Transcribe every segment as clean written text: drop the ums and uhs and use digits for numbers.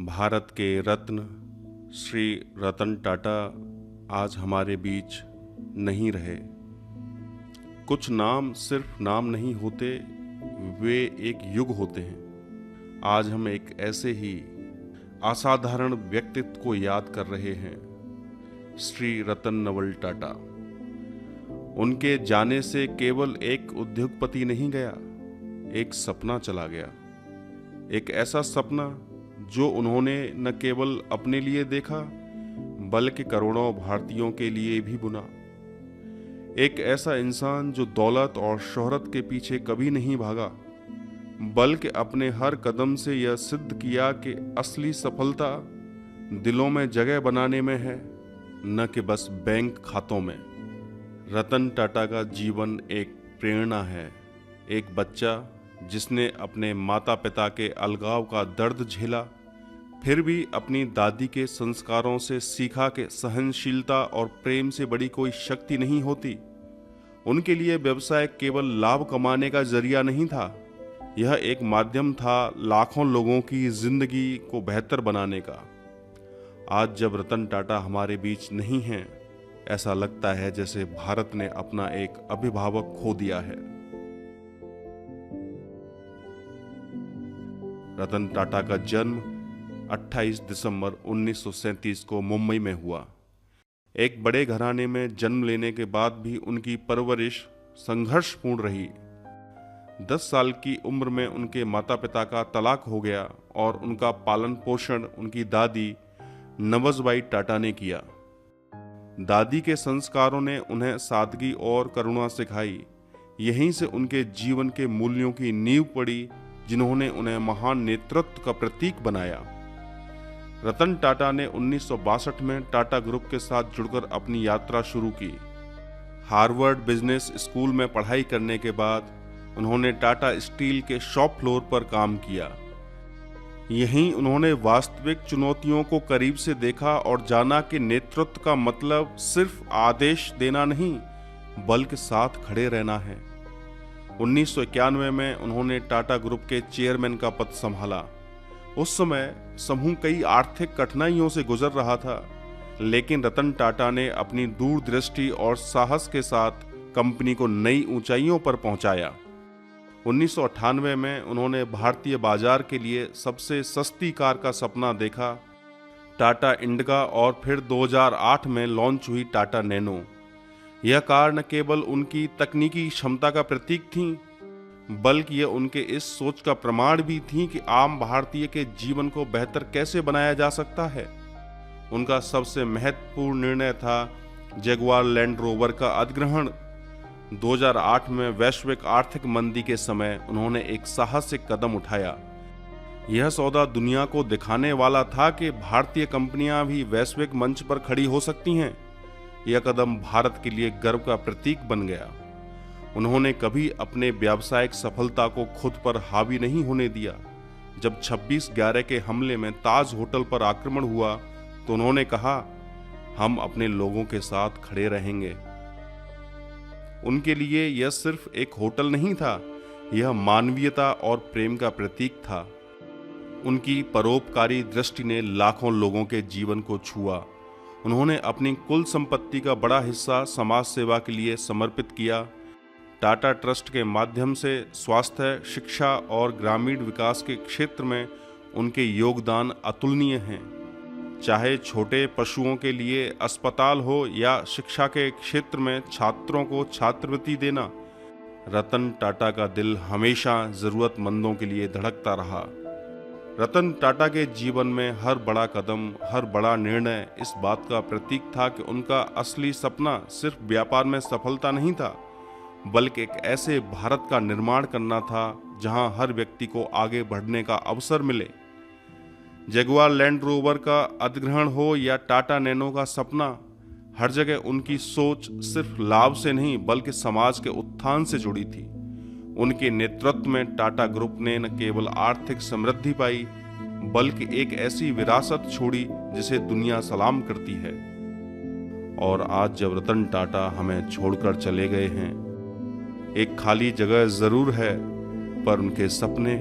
भारत के रत्न श्री रतन टाटा आज हमारे बीच नहीं रहे। कुछ नाम सिर्फ नाम नहीं होते, वे एक युग होते हैं। आज हम एक ऐसे ही असाधारण व्यक्तित्व को याद कर रहे हैं, श्री रतन नवल टाटा। उनके जाने से केवल एक उद्योगपति नहीं गया, एक सपना चला गया। एक ऐसा सपना जो उन्होंने न केवल अपने लिए देखा बल्कि करोड़ों भारतीयों के लिए भी बुना। एक ऐसा इंसान जो दौलत और शोहरत के पीछे कभी नहीं भागा, बल्कि अपने हर कदम से यह सिद्ध किया कि असली सफलता दिलों में जगह बनाने में है, न कि बस बैंक खातों में। रतन टाटा का जीवन एक प्रेरणा है। एक बच्चा जिसने अपने माता पिता के अलगाव का दर्द झेला, फिर भी अपनी दादी के संस्कारों से सीखा कि सहनशीलता और प्रेम से बड़ी कोई शक्ति नहीं होती। उनके लिए व्यवसाय केवल लाभ कमाने का जरिया नहीं था, यह एक माध्यम था लाखों लोगों की जिंदगी को बेहतर बनाने का। आज जब रतन टाटा हमारे बीच नहीं हैं, ऐसा लगता है जैसे भारत ने अपना एक अभिभावक खो दिया है। रतन टाटा का जन्म 28 दिसंबर 1937 को मुंबई में हुआ। एक बड़े घराने में जन्म लेने के बाद भी उनकी परवरिश संघर्षपूर्ण रही। 10 साल की उम्र में उनके माता पिता का तलाक हो गया और उनका पालन पोषण उनकी दादी नवजबाई टाटा ने किया। दादी के संस्कारों ने उन्हें सादगी और करुणा सिखाई। यहीं से उनके जीवन के मूल्यों की नींव पड़ी, जिन्होंने उन्हें महान नेतृत्व का प्रतीक बनाया। रतन टाटा ने 1962 में टाटा ग्रुप के साथ जुड़कर अपनी यात्रा शुरू की। हार्वर्ड बिजनेस स्कूल में पढ़ाई करने के बाद उन्होंने टाटा स्टील के शॉप फ्लोर पर काम किया। यहीं उन्होंने वास्तविक चुनौतियों को करीब से देखा और जाना कि नेतृत्व का मतलब सिर्फ आदेश देना नहीं, बल्कि साथ खड़े रहना है। 1991 में उन्होंने टाटा ग्रुप के चेयरमैन का पद संभाला। उस समय समूह कई आर्थिक कठिनाइयों से गुजर रहा था, लेकिन रतन टाटा ने अपनी दूरदृष्टि और साहस के साथ कंपनी को नई ऊंचाइयों पर पहुंचाया। 1998 में उन्होंने भारतीय बाजार के लिए सबसे सस्ती कार का सपना देखा, टाटा इंडिका, और फिर 2008 में लॉन्च हुई टाटा नैनो। यह कार न केवल उनकी तकनीकी क्षमता का प्रतीक थी, बल्कि यह उनके इस सोच का प्रमाण भी थी कि आम भारतीय के जीवन को बेहतर कैसे बनाया जा सकता है। उनका सबसे महत्वपूर्ण निर्णय था जगुआर लैंड रोवर का अधिग्रहण। 2008 में वैश्विक आर्थिक मंदी के समय उन्होंने एक साहसिक कदम उठाया। यह सौदा दुनिया को दिखाने वाला था कि भारतीय कंपनियां भी वैश्विक मंच पर खड़ी हो सकती हैं। यह कदम भारत के लिए गर्व का प्रतीक बन गया। उन्होंने कभी अपने व्यावसायिक सफलता को खुद पर हावी नहीं होने दिया। जब 26/11 के हमले में ताज होटल पर आक्रमण हुआ तो उन्होंने कहा, हम अपने लोगों के साथ खड़े रहेंगे। उनके लिए यह सिर्फ एक होटल नहीं था, यह मानवीयता और प्रेम का प्रतीक था। उनकी परोपकारी दृष्टि ने लाखों लोगों के जीवन को छुआ। उन्होंने अपनी कुल संपत्ति का बड़ा हिस्सा समाज सेवा के लिए समर्पित किया। टाटा ट्रस्ट के माध्यम से स्वास्थ्य, शिक्षा और ग्रामीण विकास के क्षेत्र में उनके योगदान अतुलनीय हैं। चाहे छोटे पशुओं के लिए अस्पताल हो या शिक्षा के क्षेत्र में छात्रों को छात्रवृत्ति देना, रतन टाटा का दिल हमेशा जरूरतमंदों के लिए धड़कता रहा। रतन टाटा के जीवन में हर बड़ा कदम, हर बड़ा निर्णय इस बात का प्रतीक था कि उनका असली सपना सिर्फ व्यापार में सफलता नहीं था, बल्कि एक ऐसे भारत का निर्माण करना था जहां हर व्यक्ति को आगे बढ़ने का अवसर मिले। जगुआर लैंड रोवर का अधिग्रहण हो या टाटा नैनो का सपना, हर जगह उनकी सोच सिर्फ लाभ से नहीं बल्कि समाज के उत्थान से जुड़ी थी। उनके नेतृत्व में टाटा ग्रुप ने न केवल आर्थिक समृद्धि पाई, बल्कि एक ऐसी विरासत छोड़ी जिसे दुनिया सलाम करती है। और आज जब रतन टाटा हमें छोड़कर चले गए हैं, एक खाली जगह जरूर है, पर उनके सपने,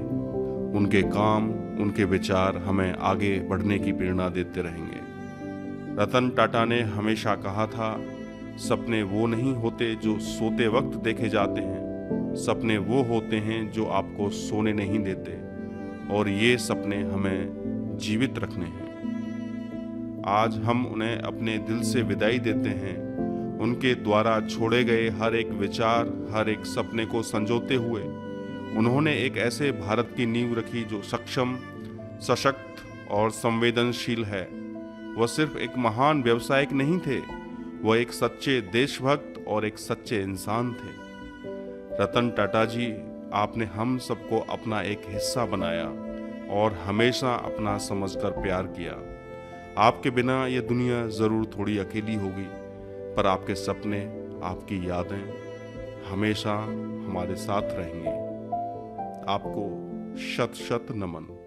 उनके काम, उनके विचार हमें आगे बढ़ने की प्रेरणा देते रहेंगे। रतन टाटा ने हमेशा कहा था, सपने वो नहीं होते जो सोते वक्त देखे जाते हैं, सपने वो होते हैं जो आपको सोने नहीं देते, और ये सपने हमें जीवित रखने हैं। आज हम उन्हें अपने दिल से विदाई देते हैं। उनके द्वारा छोड़े गए हर एक विचार, हर एक सपने को संजोते हुए उन्होंने एक ऐसे भारत की नींव रखी जो सक्षम, सशक्त और संवेदनशील है। वह सिर्फ एक महान व्यवसायिक नहीं थे, वह एक सच्चे देशभक्त और एक सच्चे इंसान थे। रतन टाटा जी, आपने हम सबको अपना एक हिस्सा बनाया और हमेशा अपना समझकर प्यार किया। आपके बिना ये दुनिया ज़रूर थोड़ी अकेली होगी, पर आपके सपने, आपकी यादें हमेशा हमारे साथ रहेंगे। आपको शत शत नमन।